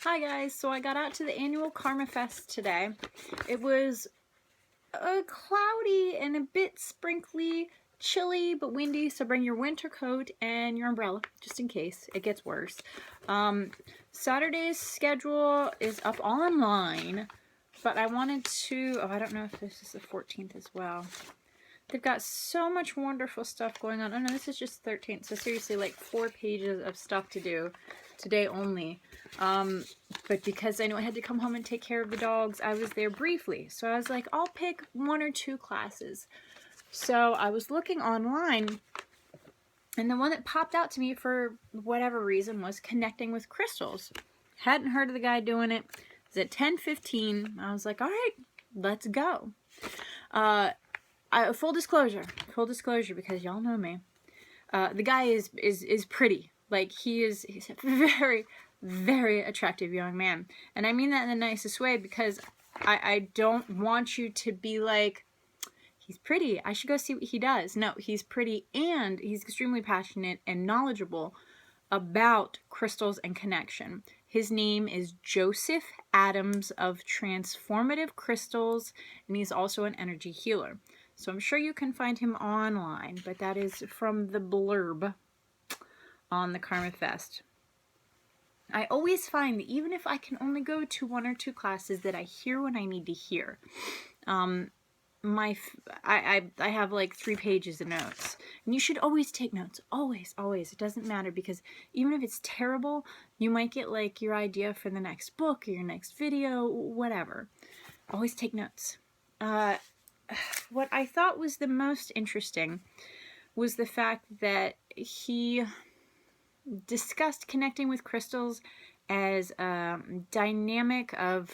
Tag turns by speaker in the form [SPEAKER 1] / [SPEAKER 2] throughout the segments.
[SPEAKER 1] Hi guys, so I got out to the annual KarmaFest today. It was cloudy and a bit sprinkly, chilly but windy, so bring your winter coat and your umbrella just in case it gets worse. Saturday's schedule is up online, but I wanted to, I don't know if this is the 14th as well. They've got so much wonderful stuff going on. Oh no, this is just 13th, so seriously like 4 pages of stuff to do today only. But because I knew I had to come home and take care of the dogs, I was there briefly. So I was like, I'll pick 1 or 2 classes. So I was looking online, and the one that popped out to me for whatever reason was connecting with crystals. Hadn't heard of the guy doing it. It was at 10:15. I was like, all right, let's go. Full disclosure, because y'all know me. The guy is pretty. Like, he's a very, very attractive young man. And I mean that in the nicest way, because I don't want you to be like, he's pretty, I should go see what he does. No, he's pretty, and he's extremely passionate and knowledgeable about crystals and connection. His name is Joseph Adams of Transformative Crystals, and he's also an energy healer. So I'm sure you can find him online, but that is from the blurb on the KarmaFest. I always find that even if I can only go to 1 or 2 classes, that I hear what I need to hear. I have like 3 pages of notes, and you should always take notes. Always. It doesn't matter, because even if it's terrible, you might get like your idea for the next book or your next video, whatever. Always take notes. What I thought was the most interesting was the fact that he discussed connecting with crystals as a dynamic of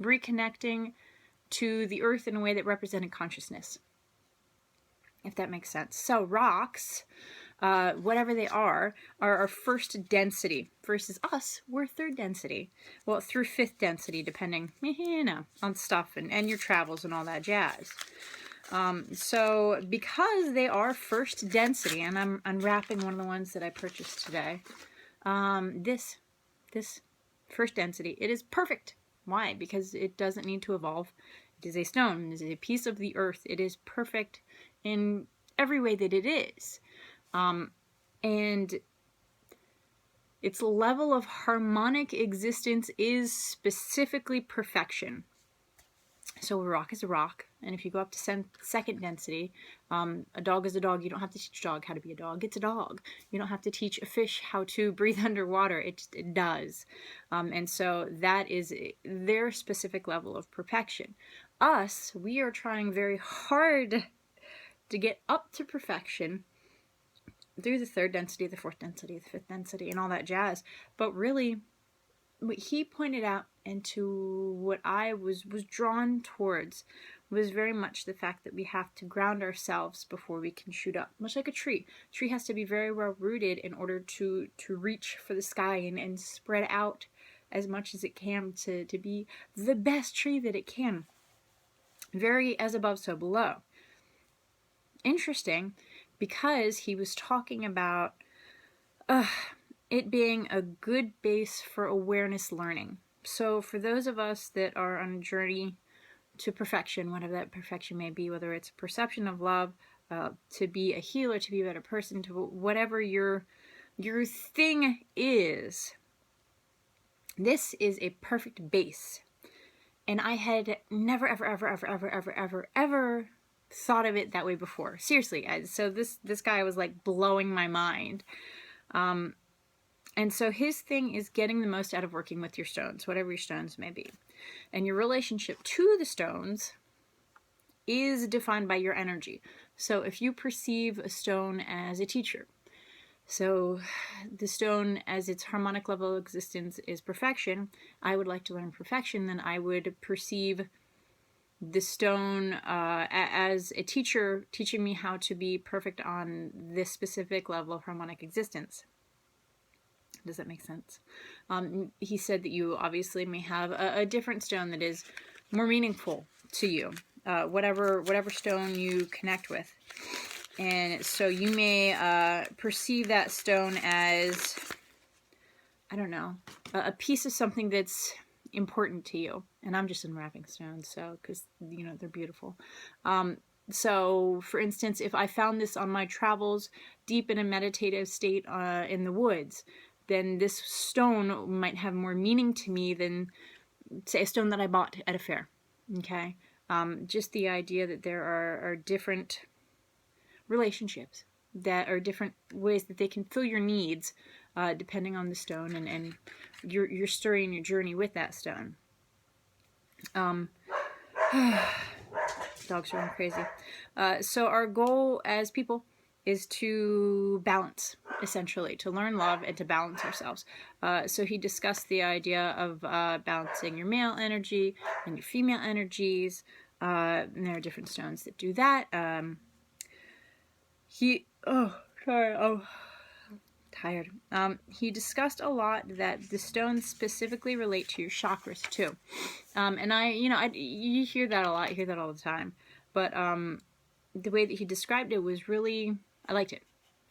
[SPEAKER 1] reconnecting to the earth in a way that represented consciousness, if that makes sense. So rocks, whatever they are our first density, versus us, we're 3rd density. Well, through 5th density, depending, on stuff and your travels and all that jazz. So because they are 1st density, and I'm unwrapping one of the ones that I purchased today, this 1st density, it is perfect. Why? Because it doesn't need to evolve. It is a stone. It is a piece of the earth. It is perfect in every way that it is. And its level of harmonic existence is specifically perfection. So a rock is a rock, and if you go up to 2nd density, a dog is a dog. You don't have to teach a dog how to be a dog. It's a dog. You don't have to teach a fish how to breathe underwater. It does. And so that is their specific level of perfection. Us, we are trying very hard to get up to perfection through the 3rd density, the 4th density, the 5th density, and all that jazz. But really, what he pointed out, and to what I was drawn towards, was very much the fact that we have to ground ourselves before we can shoot up. Much like a tree. A tree has to be very well rooted in order to reach for the sky and spread out as much as it can to be the best tree that it can. Very as above, so below. Interesting, because he was talking about it being a good base for awareness learning. So for those of us that are on a journey to perfection, whatever that perfection may be, whether it's a perception of love, to be a healer, to be a better person, to whatever your thing is, this is a perfect base. And I had never, ever thought of it that way before. Seriously. So this guy was like blowing my mind. And so his thing is getting the most out of working with your stones, whatever your stones may be. And your relationship to the stones is defined by your energy. So if you perceive a stone as a teacher, so the stone as its harmonic level of existence is perfection, I would like to learn perfection, then I would perceive the stone as a teacher teaching me how to be perfect on this specific level of harmonic existence. Does that make sense? He said that you obviously may have a different stone that is more meaningful to you, whatever stone you connect with. And so you may perceive that stone as I don't know, a piece of something that's important to you. And I'm just unwrapping stones, so, because, you know, they're beautiful. So, for instance, if I found this on my travels deep in a meditative state in the woods, then this stone might have more meaning to me than, say, a stone that I bought at a fair. Okay? Just the idea that there are different relationships, that are different ways that they can fill your needs depending on the stone and your story and your journey with that stone. Dogs are going crazy. So our goal as people is to balance, essentially, to learn love and to balance ourselves. So he discussed the idea of balancing your male energy and your female energies. And there are different stones that do that. Tired. He discussed a lot that the stones specifically relate to your chakras too. And you hear that a lot. You hear that all the time. But the way that he described it was really, I liked it.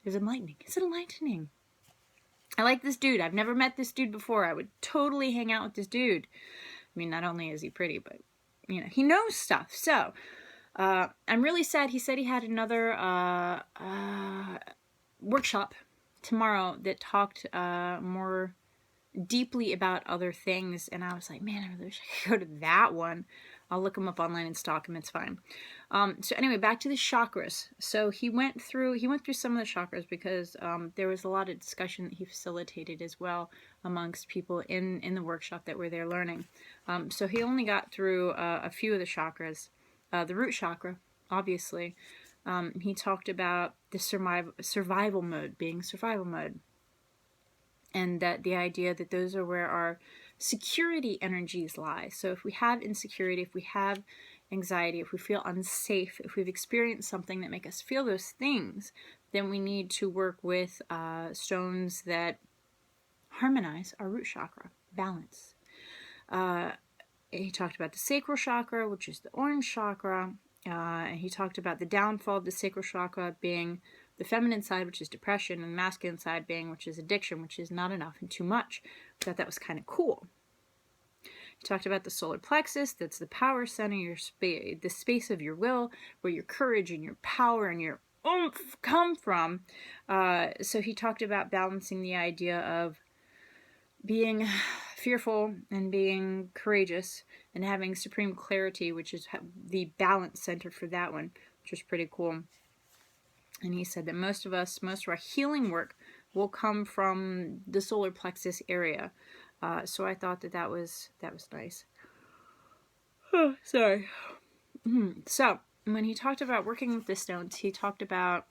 [SPEAKER 1] It was enlightening. It's enlightening. I like this dude. I've never met this dude before. I would totally hang out with this dude. I mean, not only is he pretty, but, you know, he knows stuff. So, I'm really sad. He said he had another workshop tomorrow that talked more deeply about other things, and I was like, man, I really wish I could go to that one. I'll look him up online and stalk him. It's fine. So anyway, back to the chakras. So he went through some of the chakras because there was a lot of discussion that he facilitated as well amongst people in the workshop that were there learning. So he only got through a few of the chakras. The root chakra, obviously. He talked about the survival mode being survival mode. And that the idea that those are where our security energies lie. So if we have insecurity, if we have anxiety, if we feel unsafe, if we've experienced something that make us feel those things, then we need to work with stones that harmonize our root chakra, balance. He talked about the sacral chakra, which is the orange chakra. And he talked about the downfall of the sacral chakra being the feminine side, which is depression, and the masculine side being, which is addiction, which is not enough and too much. I thought that was kind of cool. He talked about the solar plexus, that's the power center, the space of your will, where your courage and your power and your oomph come from. So he talked about balancing the idea of being fearful and being courageous and having supreme clarity, which is the balance center for that one, which was pretty cool. And he said that most of our healing work will come from the solar plexus area. So I thought that was nice. Oh, sorry. So when he talked about working with the stones, he talked about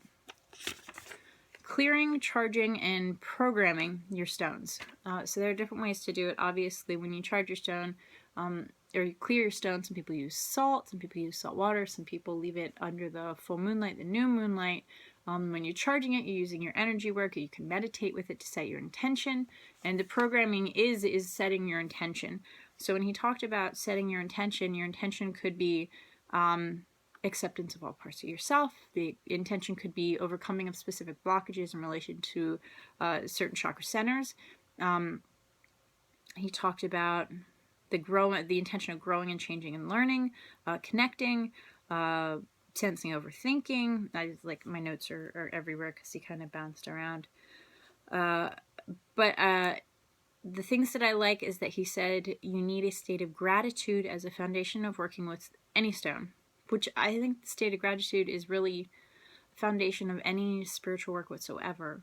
[SPEAKER 1] clearing, charging, and programming your stones. So there are different ways to do it. Obviously, when you charge your stone, or you clear your stone, some people use salt, some people use salt water, some people leave it under the full moonlight, the new moonlight. When you're charging it, you're using your energy work, or you can meditate with it to set your intention. And the programming is setting your intention. So when he talked about setting your intention could be acceptance of all parts of yourself. The intention could be overcoming of specific blockages in relation to certain chakra centers. He talked about the intention of growing and changing and learning, connecting, sensing, overthinking. My notes are everywhere because he kind of bounced around. But the things that I like is that he said you need a state of gratitude as a foundation of working with any stone, which I think the state of gratitude is really the foundation of any spiritual work whatsoever.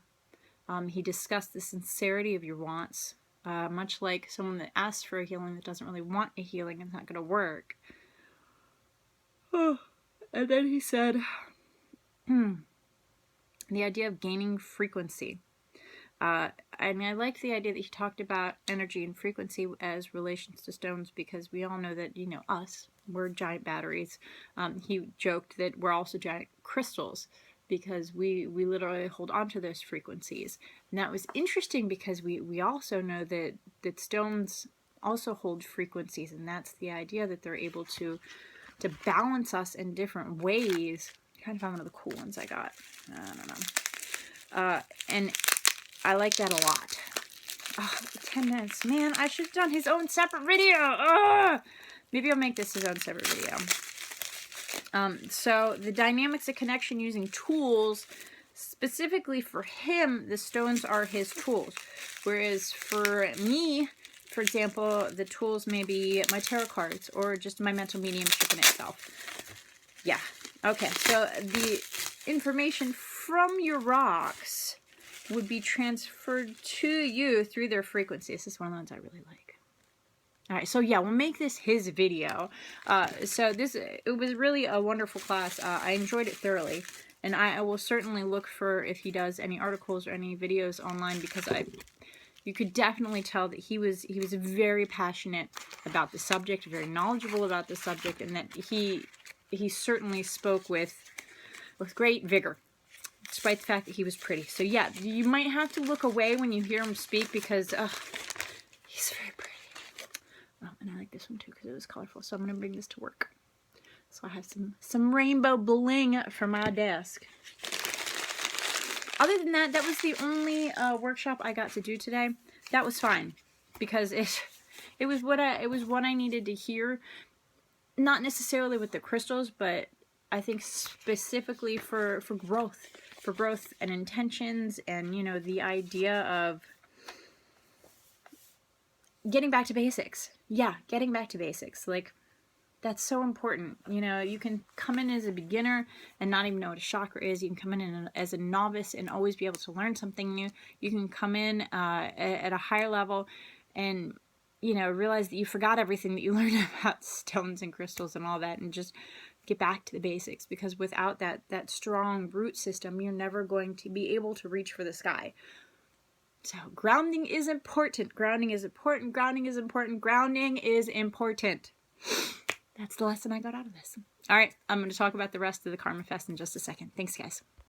[SPEAKER 1] He discussed the sincerity of your wants, much like someone that asks for a healing that doesn't really want a healing and it's not going to work. And then he said the idea of gaining frequency. And I liked the idea that he talked about energy and frequency as relations to stones, because we all know that, us, we're giant batteries. He joked that we're also giant crystals because we literally hold on to those frequencies. And that was interesting because we also know that stones also hold frequencies, and that's the idea that they're able to balance us in different ways. I'm trying to find one of the cool ones I got. I don't know. And I like that a lot. Oh, 10 minutes. Man, I should have done his own separate video. Ugh. Maybe I'll make this his own separate video. So the dynamics of connection using tools, specifically for him, the stones are his tools. Whereas for me, for example, the tools may be my tarot cards or just my mental mediumship in itself. Yeah. Okay, so the information from your rocks would be transferred to you through their frequency. This is one of the ones I really like. All right, so yeah, we'll make this his video. It was really a wonderful class. I enjoyed it thoroughly, and I will certainly look for if he does any articles or any videos online, because you could definitely tell that he was very passionate about the subject, very knowledgeable about the subject, and that he certainly spoke with great vigor, despite the fact that he was pretty. So yeah, you might have to look away when you hear him speak, because he's very pretty. Oh, and I like this one too because it was colorful. So I'm going to bring this to work. So I have some rainbow bling for my desk. Other than that, that was the only workshop I got to do today. That was fine because it was what I needed to hear. Not necessarily with the crystals, but I think specifically for growth and intentions, and you know, the idea of getting back to basics. Yeah, getting back to basics. Like, that's so important. You know, you can come in as a beginner and not even know what a chakra is. You can come in as a novice and always be able to learn something new. You can come in at a higher level and, you know, realize that you forgot everything that you learned about stones and crystals and all that, and just get back to the basics. Because without that strong root system, you're never going to be able to reach for the sky. So grounding is important. Grounding is important. Grounding is important. Grounding is important. That's the lesson I got out of this. All right, I'm going to talk about the rest of the KarmaFest in just a second. Thanks, guys.